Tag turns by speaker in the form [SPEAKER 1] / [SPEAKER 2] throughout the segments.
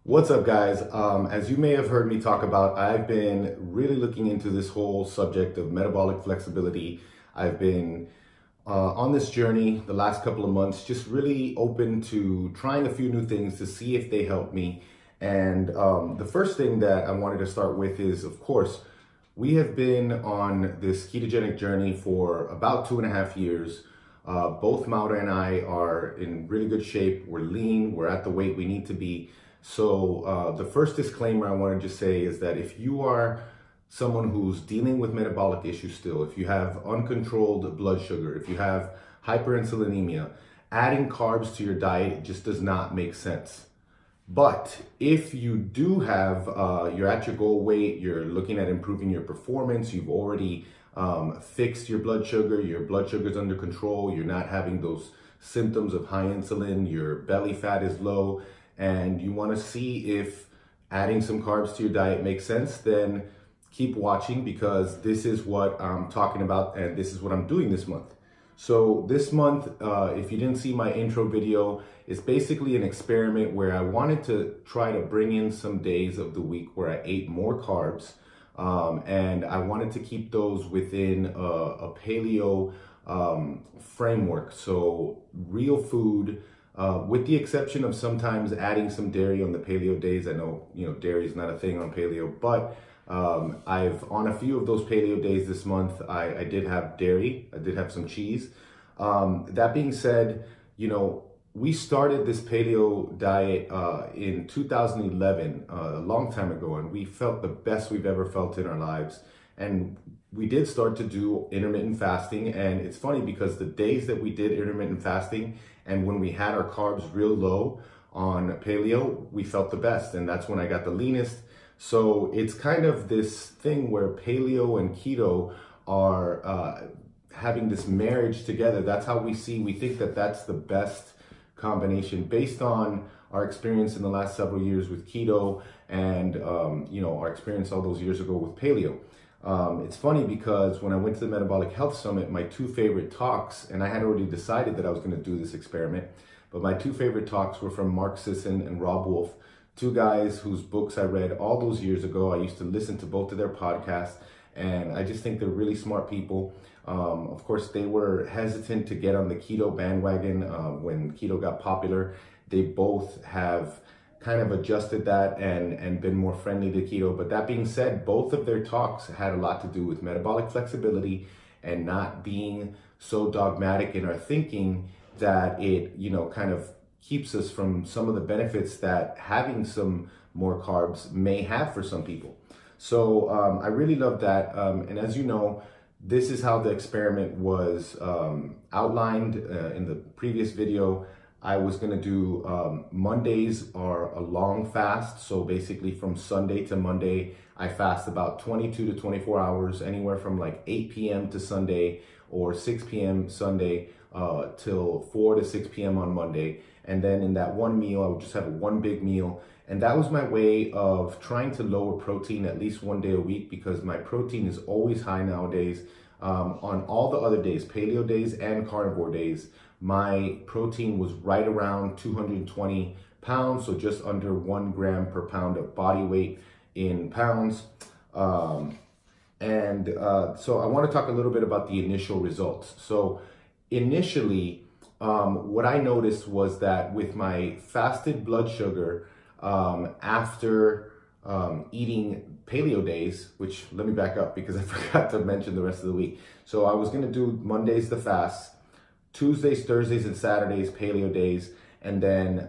[SPEAKER 1] What's up, guys? As you may have heard me talk about, I've been really looking into this whole subject of metabolic flexibility. I've been on this journey the last couple of months, just really open to trying a few new things to see if they help me. And the first thing that I wanted to start with is, of course, we have been on this ketogenic journey for about 2.5 years. Both Maura and I are in really good shape. We're lean, we're at the weight we need to be. So the first disclaimer I want to just say is that if you are someone who's dealing with metabolic issues still, if you have uncontrolled blood sugar, if you have hyperinsulinemia, adding carbs to your diet just does not make sense. But if you do have, you're at your goal weight, you're looking at improving your performance, you've already fixed your blood sugar's under control, you're not having those symptoms of high insulin, your belly fat is low, and you want to see if adding some carbs to your diet makes sense, then keep watching, because this is what I'm talking about and this is what I'm doing this month. So this month, if you didn't see my intro video, it's basically an experiment where I wanted to try to bring in some days of the week where I ate more carbs, and I wanted to keep those within a paleo framework. So real food, with the exception of sometimes adding some dairy on the paleo days. I know, dairy is not a thing on paleo, but on a few of those paleo days this month, I did have dairy, I did have some cheese. That being said, we started this paleo diet in 2011, a long time ago, and we felt the best we've ever felt in our lives. And we did start to do intermittent fasting, and it's funny because the days that we did intermittent fasting and when we had our carbs real low on paleo, we felt the best, and that's when I got the leanest. So it's kind of this thing where paleo and keto are having this marriage together. That's how we think that that's the best combination based on our experience in the last several years with keto and our experience all those years ago with paleo. It's funny because when I went to the Metabolic Health Summit, my two favorite talks, and I had already decided that I was going to do this experiment, but my two favorite talks were from Mark Sisson and Rob Wolf, two guys whose books I read all those years ago. I used to listen to both of their podcasts, and I just think they're really smart people. Of course, they were hesitant to get on the keto bandwagon when keto got popular. They both have kind of adjusted that and been more friendly to keto. But that being said, both of their talks had a lot to do with metabolic flexibility and not being so dogmatic in our thinking that it, kind of keeps us from some of the benefits that having some more carbs may have for some people. So I really love that. And as you know, this is how the experiment was outlined in the previous video. I was going to do Mondays are a long fast. So basically from Sunday to Monday, I fast about 22 to 24 hours, anywhere from like 8 p.m. to Sunday or 6 p.m. Sunday till 4 to 6 p.m. on Monday. And then in that one meal, I would just have one big meal. And that was my way of trying to lower protein at least one day a week, because my protein is always high nowadays. On all the other days, paleo days and carnivore days, my protein was right around 220 pounds, so just under 1 gram per pound of body weight in pounds. So I want to talk a little bit about the initial results. So initially, what I noticed was that with my fasted blood sugar, after eating paleo days, which let me back up because I forgot to mention the rest of the week. So I was going to do Mondays the fast, Tuesdays, Thursdays, and Saturdays paleo days, and then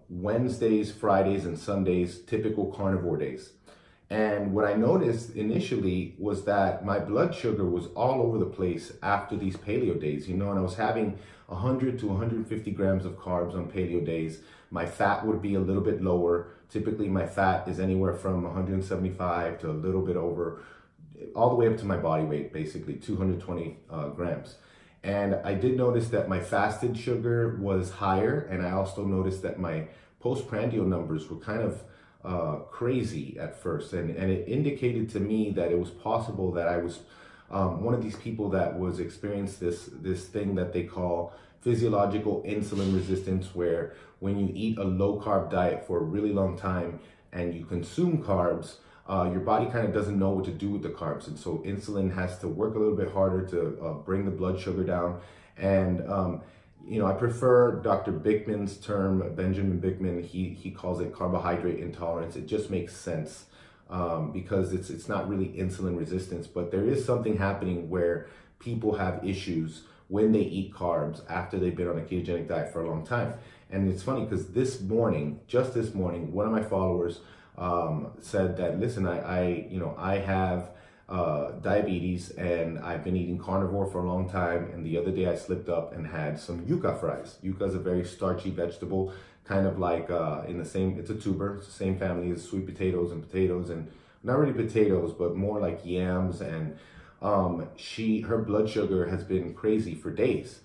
[SPEAKER 1] Wednesdays, Fridays, and Sundays typical carnivore days. And what I noticed initially was that my blood sugar was all over the place after these paleo days, and I was having 100 to 150 grams of carbs on paleo days. My fat would be a little bit lower. Typically my fat is anywhere from 175 to a little bit over, all the way up to my body weight, basically 220 grams. And I did notice that my fasted sugar was higher, and I also noticed that my postprandial numbers were kind of crazy at first, and it indicated to me that it was possible that I was one of these people that was experienced this thing that they call physiological insulin resistance, where when you eat a low carb diet for a really long time and you consume carbs, your body kind of doesn't know what to do with the carbs. And so insulin has to work a little bit harder to bring the blood sugar down. And, I prefer Dr. Bickman's term, Benjamin Bickman. He calls it carbohydrate intolerance. It just makes sense because it's not really insulin resistance, but there is something happening where people have issues when they eat carbs after they've been on a ketogenic diet for a long time. And it's funny because just this morning, one of my followers said that, listen, I have diabetes and I've been eating carnivore for a long time. And the other day I slipped up and had some yuca fries. Yuca is a very starchy vegetable, kind of like it's a tuber. It's the same family as sweet potatoes and not really potatoes, but more like yams. And her blood sugar has been crazy for days.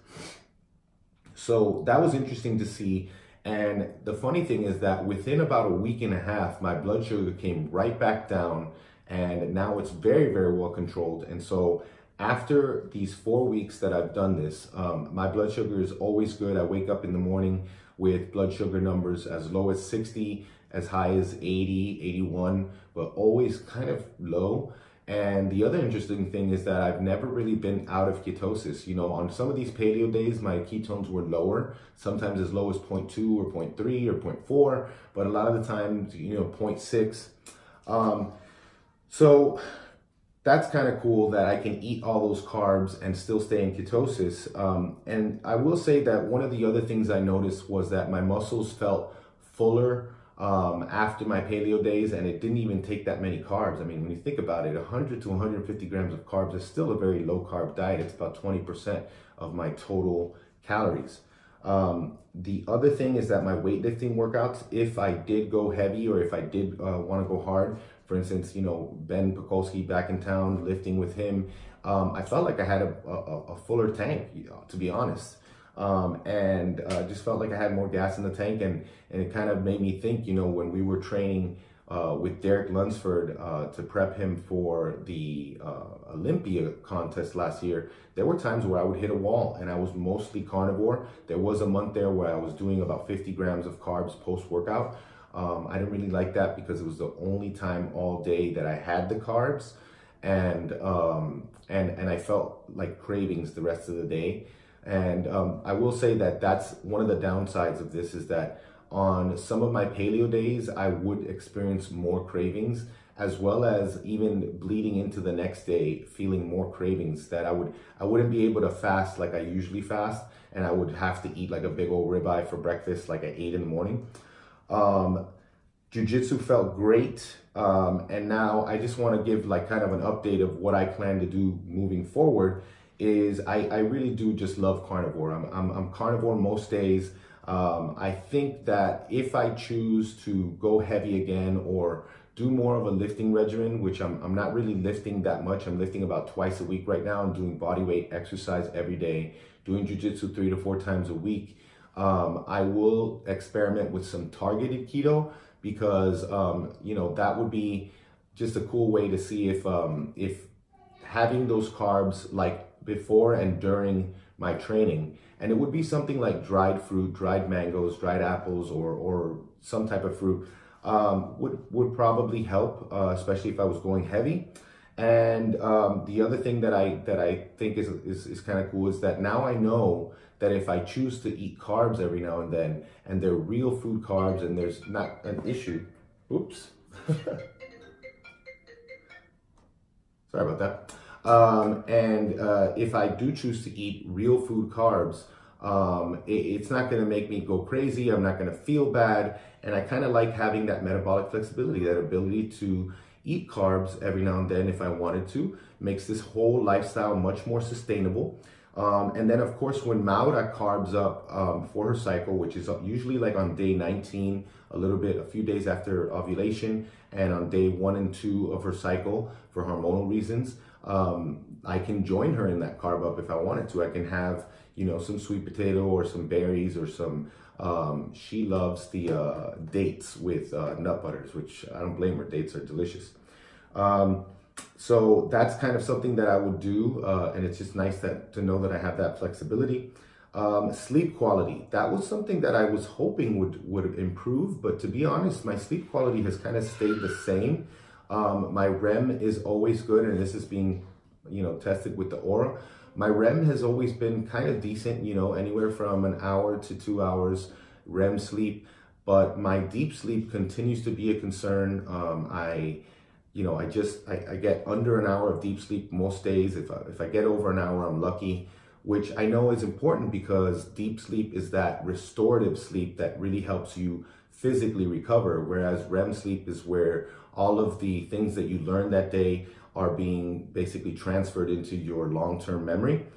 [SPEAKER 1] So that was interesting to see. And the funny thing is that within about a week and a half, my blood sugar came right back down, and now it's very, very well controlled. And so after these 4 weeks that I've done this, my blood sugar is always good. I wake up in the morning with blood sugar numbers as low as 60, as high as 80, 81, but always kind of low. And the other interesting thing is that I've never really been out of ketosis. On some of these paleo days, my ketones were lower, sometimes as low as 0.2 or 0.3 or 0.4, but a lot of the times, 0.6. So that's kind of cool that I can eat all those carbs and still stay in ketosis. And I will say that one of the other things I noticed was that my muscles felt fuller after my paleo days, and it didn't even take that many carbs. I mean, when you think about it, 100 to 150 grams of carbs is still a very low carb diet. It's about 20% of my total calories. The other thing is that my weightlifting workouts, if I did go heavy or if I did want to go hard, for instance, Ben Pekulski back in town, lifting with him, I felt like I had a fuller tank, to be honest. And just felt like I had more gas in the tank, and it kind of made me think, when we were training with Derek Lunsford to prep him for the Olympia contest last year, there were times where I would hit a wall, and I was mostly carnivore. There was a month there where I was doing about 50 grams of carbs post-workout. I didn't really like that because it was the only time all day that I had the carbs, and I felt like cravings the rest of the day. And I will say that that's one of the downsides of this, is that on some of my paleo days, I would experience more cravings, as well as even bleeding into the next day, feeling more cravings, that I wouldn't be able to fast like I usually fast, and I would have to eat like a big old ribeye for breakfast, like at 8 in the morning. Jiu-jitsu felt great. And now I just want to give like kind of an update of what I plan to do moving forward. Is I really do just love carnivore. I'm carnivore most days. I think that if I choose to go heavy again or do more of a lifting regimen, which I'm not really lifting that much. I'm lifting about twice a week right now. I'm doing body weight exercise every day, doing jiu-jitsu 3 to 4 times a week. I will experiment with some targeted keto, because that would be just a cool way to see if having those carbs like before and during my training, and it would be something like dried fruit, dried mangoes, dried apples, or some type of fruit, would probably help, especially if I was going heavy. And the other thing that I think is kind of cool is that now I know that if I choose to eat carbs every now and then, and they're real food carbs, and there's not an issue. Oops. Sorry about that. If I do choose to eat real food carbs, it's not going to make me go crazy. I'm not going to feel bad. And I kind of like having that metabolic flexibility, that ability to eat carbs every now and then if I wanted to. Makes this whole lifestyle much more sustainable. And then of course, when Maura carbs up for her cycle, which is usually like on day 19, a few days after ovulation, and on day 1 and 2 of her cycle for hormonal reasons, I can join her in that carb up if I wanted to. I can have, some sweet potato or some berries or some, she loves the dates with nut butters, which I don't blame her. Dates are delicious. So that's kind of something that I would do, and it's just nice to know that I have that flexibility. Sleep quality, that was something that I was hoping would improve, but to be honest, my sleep quality has kind of stayed the same. My REM is always good, and this is being, tested with the Aura. My REM has always been kind of decent, anywhere from an hour to 2 hours REM sleep, but my deep sleep continues to be a concern. I get under an hour of deep sleep most days. If I get over an hour, I'm lucky, which I know is important because deep sleep is that restorative sleep that really helps you physically recover, whereas REM sleep is where all of the things that you learned that day are being basically transferred into your long-term memory.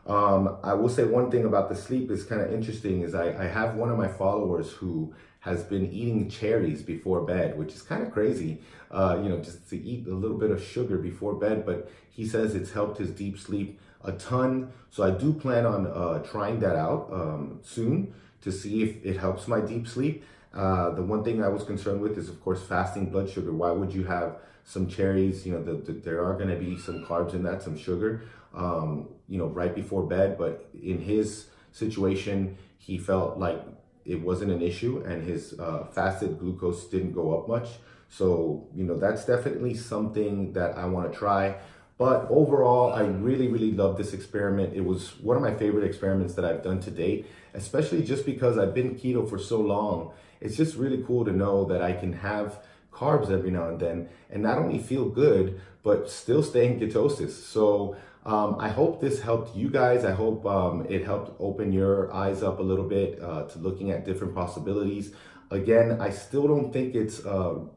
[SPEAKER 1] I will say one thing about the sleep is kind of interesting is I have one of my followers who has been eating cherries before bed, which is kind of crazy, just to eat a little bit of sugar before bed, but he says it's helped his deep sleep a ton. So I do plan on trying that out soon to see if it helps my deep sleep. The one thing I was concerned with is, of course, fasting blood sugar. Why would you have some cherries? There are going to be some carbs in that, some sugar, right before bed. But in his situation, he felt like it wasn't an issue, and his fasted glucose didn't go up much. So, that's definitely something that I want to try. But overall, I really, really love this experiment. It was one of my favorite experiments that I've done to date, especially just because I've been keto for so long. It's just really cool to know that I can have carbs every now and then and not only feel good, but still stay in ketosis. So I hope this helped you guys. I hope it helped open your eyes up a little bit to looking at different possibilities. Again, I still don't think it's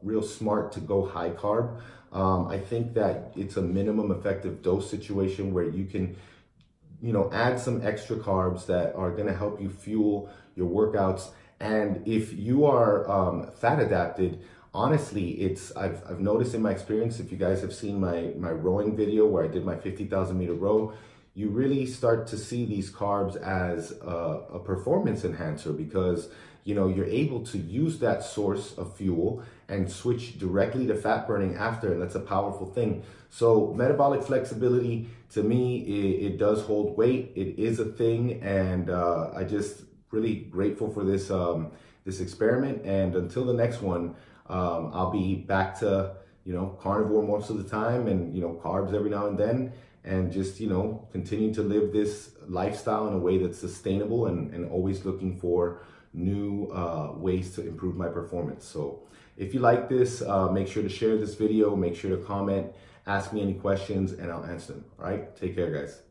[SPEAKER 1] real smart to go high carb. I think that it's a minimum effective dose situation where you can, add some extra carbs that are going to help you fuel your workouts. And if you are fat adapted, honestly, I've noticed in my experience, if you guys have seen my rowing video where I did my 50,000 meter row, you really start to see these carbs as a performance enhancer because you're able to use that source of fuel and switch directly to fat burning after, and that's a powerful thing. So metabolic flexibility, to me, it does hold weight. It is a thing, and I just really grateful for this this experiment. And until the next one, I'll be back to carnivore most of the time, and carbs every now and then, and just continue to live this lifestyle in a way that's sustainable and always looking for new ways to improve my performance. So if you like this, make sure to share this video, make sure to comment, ask me any questions, and I'll answer them. All right, take care, guys.